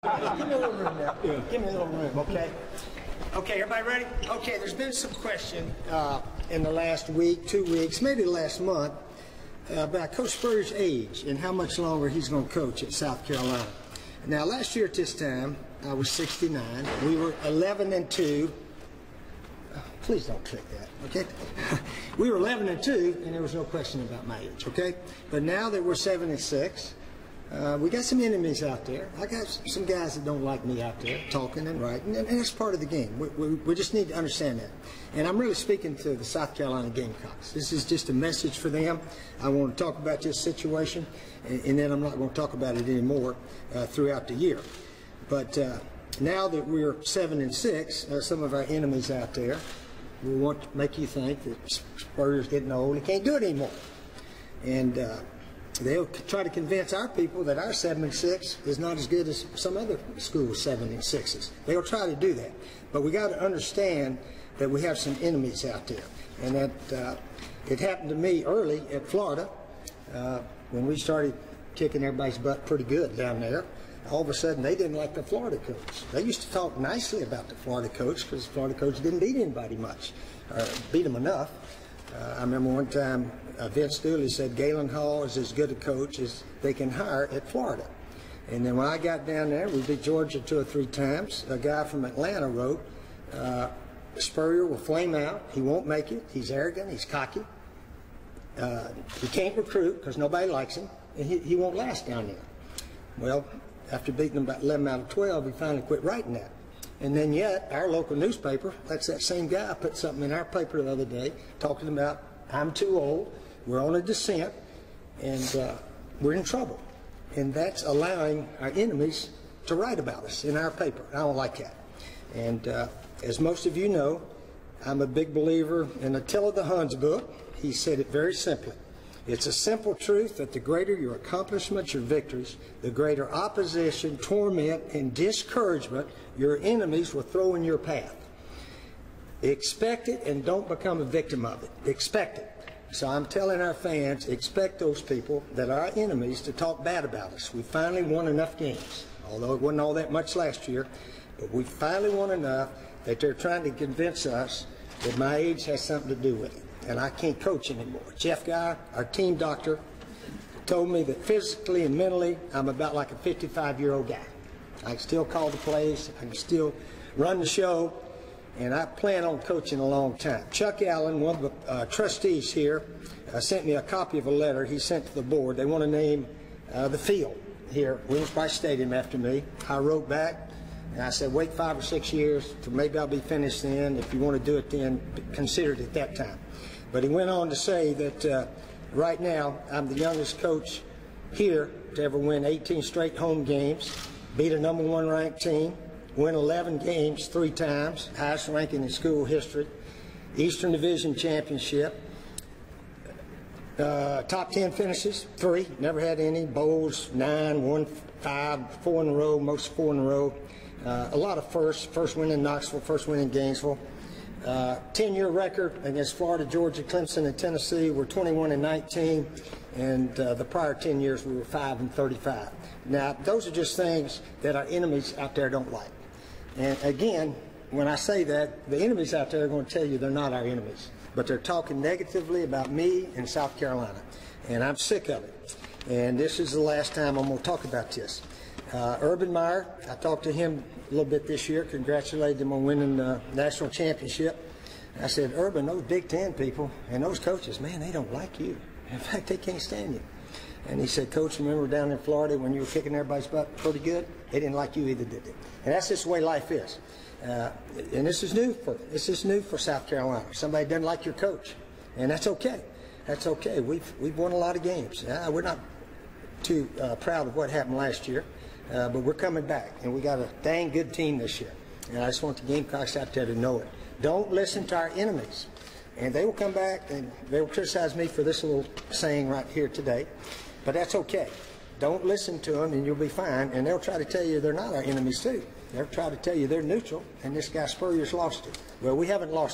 Give me a little room now. Yeah. Give me a little room, okay? Okay, everybody ready? Okay, there's been some question in the last week, 2 weeks, maybe the last month, about Coach Spurrier's age and how much longer he's going to coach at South Carolina. Now, last year at this time, I was 69. We were 11-2. Please don't click that, okay? We were 11-2, and there was no question about my age, okay? But now that we're 7-6, we got some enemies out there. I got some guys that don't like me out there talking and writing, and that's part of the game. We just need to understand that. And I'm really speaking to the South Carolina Gamecocks. This is just a message for them. I want to talk about this situation, and then I'm not going to talk about it anymore throughout the year. But now that we're 7-6, some of our enemies out there will want to make you think that Spurrier's getting old and can't do it anymore. And they'll try to convince our people that our 7-6 is not as good as some other schools' 7-6s. They'll try to do that. But we got to understand that we have some enemies out there. And that it happened to me early at Florida when we started kicking everybody's butt pretty good down there. All of a sudden, they didn't like the Florida coach. They used to talk nicely about the Florida coach because the Florida coach didn't beat anybody much, or beat them enough. I remember one time Vince Dooley said Galen Hall is as good a coach as they can hire at Florida. And then when I got down there, we beat Georgia 2 or 3 times. A guy from Atlanta wrote, Spurrier will flame out. He won't make it. He's arrogant. He's cocky. He can't recruit because nobody likes him. And he won't last down there. Well, after beating them about 11 out of 12, he finally quit writing that. And then yet, our local newspaper, that's that same guy, put something in our paper the other day talking about, I'm too old, we're on a descent, and we're in trouble. And that's allowing our enemies to write about us in our paper. I don't like that. And as most of you know, I'm a big believer in Attila the Hun's book. He said it very simply. It's a simple truth that the greater your accomplishments, your victories, the greater opposition, torment, and discouragement your enemies will throw in your path. Expect it and don't become a victim of it. Expect it. So I'm telling our fans, expect those people that are our enemies to talk bad about us. We finally won enough games, although it wasn't all that much last year, but we finally won enough that they're trying to convince us that my age has something to do with it. And I can't coach anymore. Jeff Guy, our team doctor, told me that physically and mentally, I'm about like a 55-year-old guy. I can still call the plays, I can still run the show, and I plan on coaching a long time. Chuck Allen, one of the trustees here, sent me a copy of a letter he sent to the board. They want to name the field here, Williams-Brice Stadium, after me. I wrote back, and I said, wait 5 or 6 years, till maybe I'll be finished then. If you want to do it then, consider it at that time. But he went on to say that right now I'm the youngest coach here to ever win 18 straight home games, beat a #1 ranked team, win 11 games 3 times, highest ranking in school history, Eastern Division championship, top 10 finishes, 3, never had any, bowls 9, won 5, 4 in a row, most 4 in a row, a lot of first win in Knoxville, first win in Gainesville. 10-year record against Florida, Georgia, Clemson, and Tennessee. We're 21-19, and the prior 10 years we were 5-35. Now, those are just things that our enemies out there don't like. And again, when I say that, the enemies out there are going to tell you they're not our enemies, but they're talking negatively about me in South Carolina, and I'm sick of it. And this is the last time I'm going to talk about this. Urban Meyer, I talked to him a little bit this year, congratulated him on winning the national championship. I said, Urban, those Big Ten people and those coaches, man, they don't like you. In fact, they can't stand you. And he said, Coach, remember down in Florida when you were kicking everybody's butt pretty good? They didn't like you either, did they? And that's just the way life is. And this is new for South Carolina. Somebody doesn't like your coach, and that's okay. That's okay. We've won a lot of games. We're not too proud of what happened last year. But we're coming back, and we got a dang good team this year. And I just want the Gamecocks out there to know it. Don't listen to our enemies. And they will come back, and they will criticize me for this little saying right here today. But that's okay. Don't listen to them, and you'll be fine. And they'll try to tell you they're not our enemies, too. They'll try to tell you they're neutral, and this guy Spurrier's lost it. Well, we haven't lost it.